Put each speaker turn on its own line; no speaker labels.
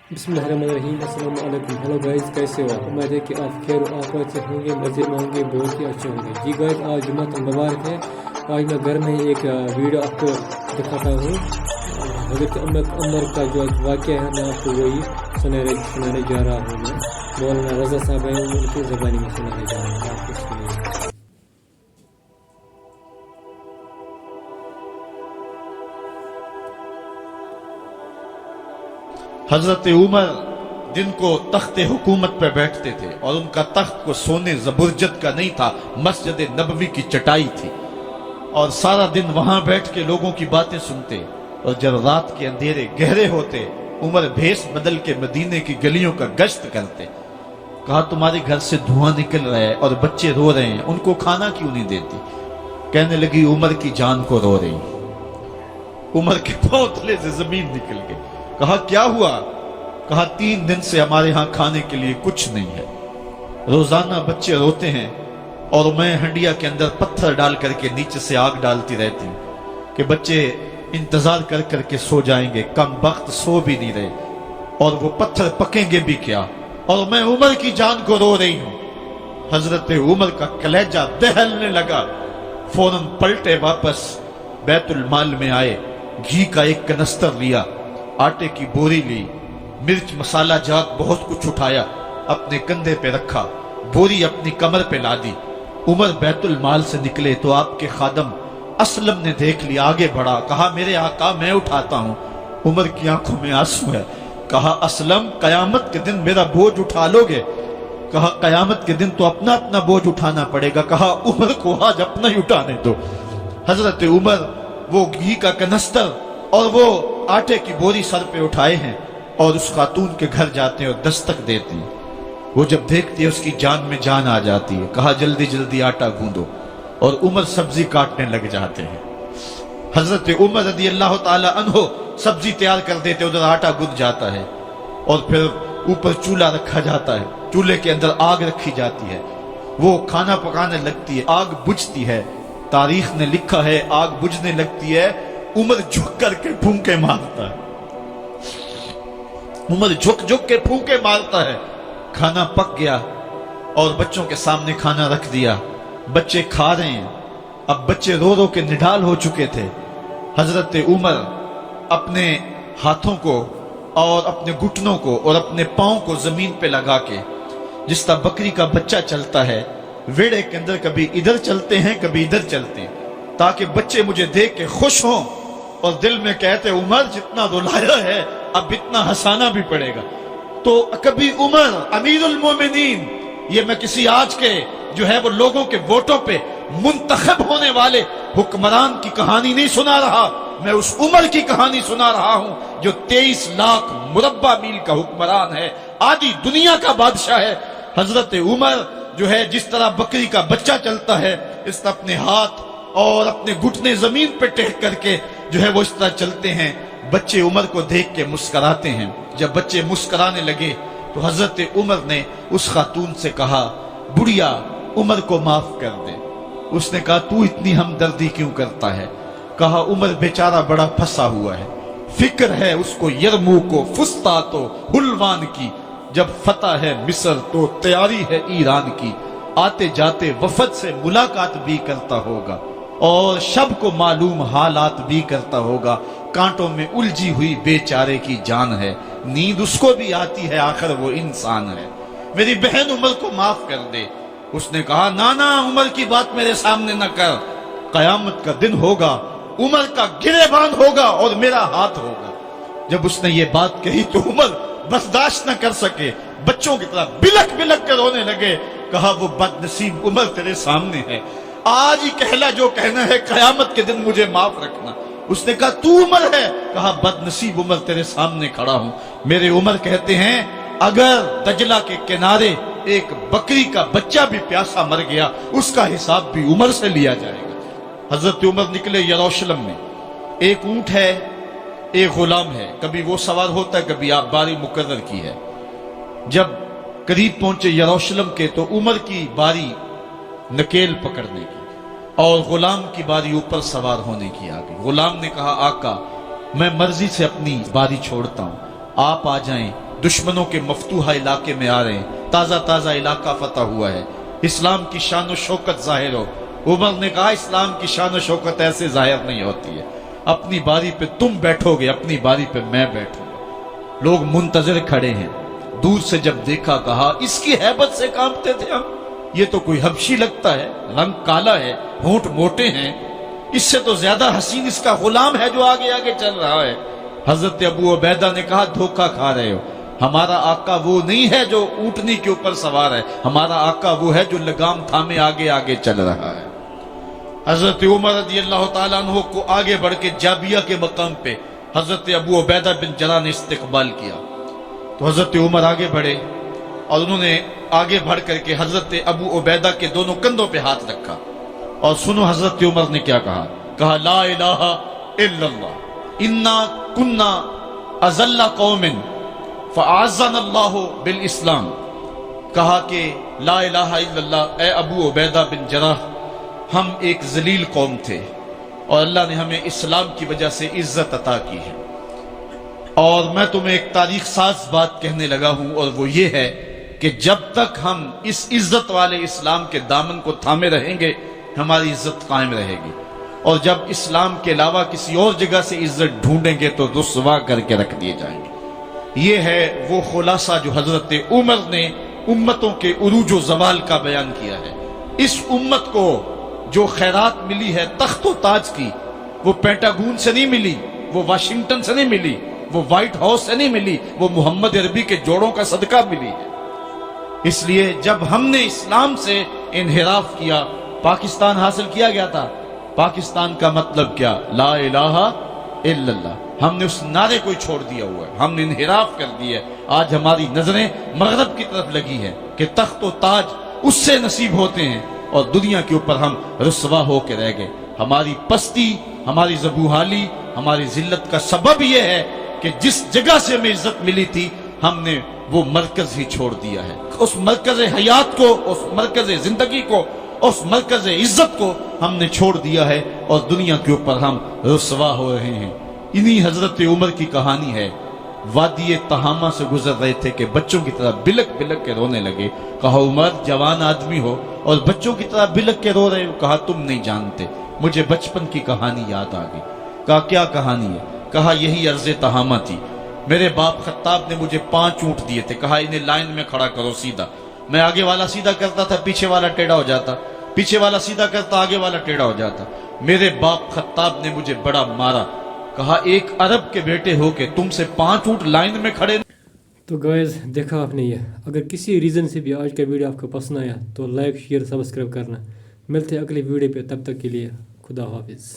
बिस्मिल्लाहिर्रहमानिर्रहीम। अस्सलाम वालेकुम। हेलो गाइस, कैसे हो? उम्मीद है कि आप खैर और आफियत से होंगे, मज़े में होंगे, बहुत ही अच्छे होंगे। जी गाइस, आज जुम्मत मुबारक है। आज मैं घर में ही एक वीडियो आपको दिखाता हूँ। हज़रत अमर का जो वाक़या है, मैं आपको वही सुनाने जा रहा हूँ। मैं मौलाना रज़ा साहब हैं, उनकी ज़बानी में सुनाने जा रहा हूँ। आपको सुनिए।
हजरत उमर जिनको तख्त हुकूमत पर बैठते थे और उनका तख्त को सोने जबरजत का नहीं था, मस्जिद नबवी की चटाई थी और सारा दिन वहां बैठ के लोगों की बातें सुनते। और जब रात के अंधेरे गहरे होते, उमर भेष बदल के मदीने की गलियों का गश्त करते। कहा, तुम्हारे घर से धुआं निकल रहा है और बच्चे रो रहे हैं, उनको खाना क्यों नहीं देती? कहने लगी, उमर की जान को रो रही। उमर के पांव तले से जमीन निकल गई। कहा, क्या हुआ? कहा, 3 दिन से हमारे यहां खाने के लिए कुछ नहीं है। रोजाना बच्चे रोते हैं और मैं हंडिया के अंदर पत्थर डाल करके नीचे से आग डालती रहती हूं कि बच्चे इंतजार कर करके सो जाएंगे। कम वक्त सो भी नहीं रहे और वो पत्थर पकेंगे भी क्या, और मैं उमर की जान को रो रही हूं। हजरत उमर का कलेजा दहलने लगा। फौरन पलटे, वापस बैतुल माल में आए, घी का एक कनस्तर लिया, आटे की बोरी ली, मिर्च मसाला जात बहुत कुछ उठाया, अपने कंधे पे रखा, बोरी अपनी कमर पे लादी। उमर बैतुल माल से निकले तो आपके खादम असलम ने देख लिया, आगे बढ़ा, कहा, मेरे आका, मैं उठाता हूं। उमर की आंखों में आंसू है। कहा, असलम, कयामत के दिन मेरा बोझ उठा लोगे? कहा, कयामत के दिन तो अपना अपना बोझ उठाना पड़ेगा। कहा, उमर को आज अपना ही उठाने दो। हजरत उमर वो घी का कनस्तर और वो आटे की बोरी सर पे उठाए हैं और उस खातून के घर जाते हैं और दस्तक देते हैं। वो जब देखती है, उसकी जान में जान आ जाती है। कहा, जल्दी जल्दी आटा गूंदो, और उमर सब्जी काटने लग जाते हैं। हजरत उमर रज़ी अल्लाह ताला अन्हो सब्जी तैयार कर देते, उधर आटा गूंद जाता है और फिर ऊपर चूल्हा रखा जाता है, चूल्हे के अंदर आग रखी जाती है, वो खाना पकाने लगती है, आग बुझती है। तारीख ने लिखा है, आग बुझने लगती है, उमर झुक करके फूंके मारता है। उमर झुक झुक के फूंके मारता है। खाना पक गया और बच्चों के सामने खाना रख दिया, बच्चे खा रहे हैं। अब बच्चे रो रो के निढाल हो चुके थे। हजरत उमर अपने हाथों को और अपने घुटनों को और अपने पांव को जमीन पे लगा के, जिस तरह बकरी का बच्चा चलता है, वेड़े के अंदर कभी इधर चलते हैं कभी इधर चलते हैं, ताकि बच्चे मुझे देख के खुश हों और दिल में कहते, उमर जितना रुलाया है अब इतना हंसाना भी पड़ेगा। तो कभी उमर अमीरुल मोमिनीन, ये मैं किसी आज के जो है वो लोगों के वोटों पे मुंतखब होने वाले हुक्मरान की कहानी नहीं सुना रहा, मैं उस उमर की कहानी सुना रहा हूं जो 23 लाख मुरब्बा मील का हुक्मरान है, आधी दुनिया का बादशाह है। हजरत उमर जो है जिस तरह बकरी का बच्चा चलता है, इस तरह अपने हाथ और अपने घुटने जमीन पे टेक करके जो है वो इस तरह चलते हैं। बच्चे उमर को देख के मुस्कुराते हैं। जब बच्चे मुस्कुराने लगे तो हजरत उमर ने उस खातून से कहा, बुढ़िया, उमर को माफ कर दे। उसने कहा, तू इतनी हमदर्दी क्यों करता है? कहा, उमर बेचारा बड़ा फंसा हुआ है, फिक्र है उसको यरमूक को, फुस्तातो हुलवान की, जब फतह है मिस्र तो तैयारी है ईरान की, आते जाते वफद से मुलाकात भी करता होगा और शब को मालूम हालात भी करता होगा। कांटों में उलझी हुई बेचारे की जान है, नींद उसको भी आती है, आखिर वो इंसान है, मेरी बहन उमर को माफ कर दे। उसने कहा, नाना, उमर की बात मेरे सामने न कर, कयामत का दिन होगा, उमर का गिरेबान होगा और मेरा हाथ होगा। जब उसने ये बात कही तो उमर बर्दाश्त न कर सके, बच्चों की तरह बिलक बिलक कर रोने लगे। कहा, वो बदनसीब उमर तेरे सामने है, आज ही कहला जो कहना है, कयामत के दिन मुझे माफ रखना। उसने कहा, तू उमर है? कहा, बदनसीब उमर तेरे सामने खड़ा हूं। मेरे उमर कहते हैं, अगर दजला के किनारे एक बकरी का बच्चा भी प्यासा मर गया, उसका हिसाब भी उमर से लिया जाएगा। हजरत उमर निकले यरूशलेम में। एक ऊंट है, एक गुलाम है, कभी वो सवार होता है, कभी आप बारी मुकर्रर की है। जब करीब पहुंचे यरूशलेम के तो उमर की बारी नकेल पकड़ने की और गुलाम की बारी ऊपर सवार होने की आ गई। गुलाम ने कहा, आका, मैं मर्जी से अपनी बारी छोड़ता हूं, आप आ जाएं दुश्मनों के मफतूहा इलाके में आ रहे हैं, ताज़ा ताज़ा इलाका फतह हुआ है, इस्लाम की शान और शौकत जाहिर हो। उमर ने कहा इस्लाम की शान और शौकत ऐसे जाहिर नहीं होती है, अपनी बारी पे तुम बैठोगे, अपनी बारी पे मैं बैठूंगा। लोग मुंतजर खड़े हैं। दूर से जब देखा कहा इसकी हैबत से कांपते थे हम, ये तो कोई हबशी लगता है, रंग काला है, होंठ मोटे हैं, इससे तो ज्यादा हसीन इसका गुलाम है जो आगे आगे चल रहा है। हजरत अबू उबैदा ने कहा धोखा खा रहे हो, हमारा आका वो नहीं है जो ऊंटनी के ऊपर सवार है, हमारा आका वो है जो लगाम थामे आगे आगे चल रहा है। हजरत उमर रज़ी अल्लाह ताला अन्हु को आगे बढ़ के जाबिया के मकाम पे हजरत अबू उबैदा बिन जराह ने इस्तकबाल किया। तो हजरत उमर आगे बढ़े और उन्होंने आगे बढ़ करके हजरत अबू उबैदा के दोनों कंधों पे हाथ रखा। और सुनो हजरत उमर ने क्या कहा, कहा ला इलाहा इल्लल्लाह इन्ना कुन्ना अज़ल्ला कौमिन फ़अअज़्ज़नल्लाहु बिल इस्लाम। कहा कि ला इलाहा इल्लल्लाह, ए अबू उबैदा बिन जराह, हम एक जलील कौम थे और अल्लाह ने हमें इस्लाम की वजह से इज्जत अता की है। और मैं तुम्हें एक तारीख साज बात कहने लगा हूं, और वो ये है कि जब तक हम इस इज्जत वाले इस्लाम के दामन को थामे रहेंगे हमारी इज्जत कायम रहेगी, और जब इस्लाम के अलावा किसी और जगह से इज्जत ढूंढेंगे तो रुस्वा करके रख दिए जाएंगे। ये है वो खुलासा जो हजरत उमर ने उम्मतों के उरूज व ज़वाल का बयान किया है। इस उम्मत को जो खैरात मिली है तख्त व ताज की, वो पेंटागून से नहीं मिली, वो वाशिंगटन से नहीं मिली, वो व्हाइट हाउस से नहीं मिली, वो मोहम्मद अरबी के जोड़ों का सदका मिली है। इसलिए जब हमने इस्लाम से इन्हिराफ किया, पाकिस्तान हासिल किया गया था। पाकिस्तान का मतलब क्या, ला इलाहा इल्लल्लाह। हमने उस नारे को छोड़ दिया हुआ है, हमने इन्हिराफ कर दिया है। आज हमारी नजरें मगरब की तरफ लगी है कि तख्त व ताज उससे नसीब होते हैं, और दुनिया के ऊपर हम रुस्वा होकर रह गए। हमारी पस्ती, हमारी ज़बूहाली, हमारी जिल्लत का सबब यह है कि जिस जगह से हमें इज्जत मिली थी हमने वो मरकज ही छोड़ दिया है। उस मरकज हयात को, उस मरकज जिंदगी को, उस मरकज इज्जत को हमने छोड़ दिया है, और दुनिया के ऊपर हम रुस्वा हो रहे हैं। इन्हीं हजरत उमर की कहानी है। वादी तहामा से गुजर रहे थे कि बच्चों की तरह बिलक बिलक के रोने लगे। कहा उमर जवान आदमी हो और बच्चों की तरह बिलक के रो रहे हो। कहा तुम नहीं जानते, मुझे बचपन की कहानी याद आ गई। कहा क्या कहानी है? कहा यही अर्ज़ तहामा थी। मेरे बाप खत्ताब ने मुझे 5 ऊंट दिए थे, कहा इन्हें लाइन में खड़ा करो सीधा। मैं आगे वाला सीधा करता था, पीछे वाला टेढ़ा हो जाता, पीछे वाला सीधा करता, आगे वाला टेढ़ा हो जाता। मेरे बाप खत्ताब ने मुझे बड़ा मारा। कहा एक अरब के बेटे हो के तुमसे 5 ऊंट लाइन में खड़े।
तो गाइस देखा आपने ये, अगर किसी रीज़न से भी आज का वीडियो आपको पसंद आया तो लाइक शेयर सब्सक्राइब करना। मिलते हैं अगले वीडियो पे, तब तक के लिए खुदा हाफिज़।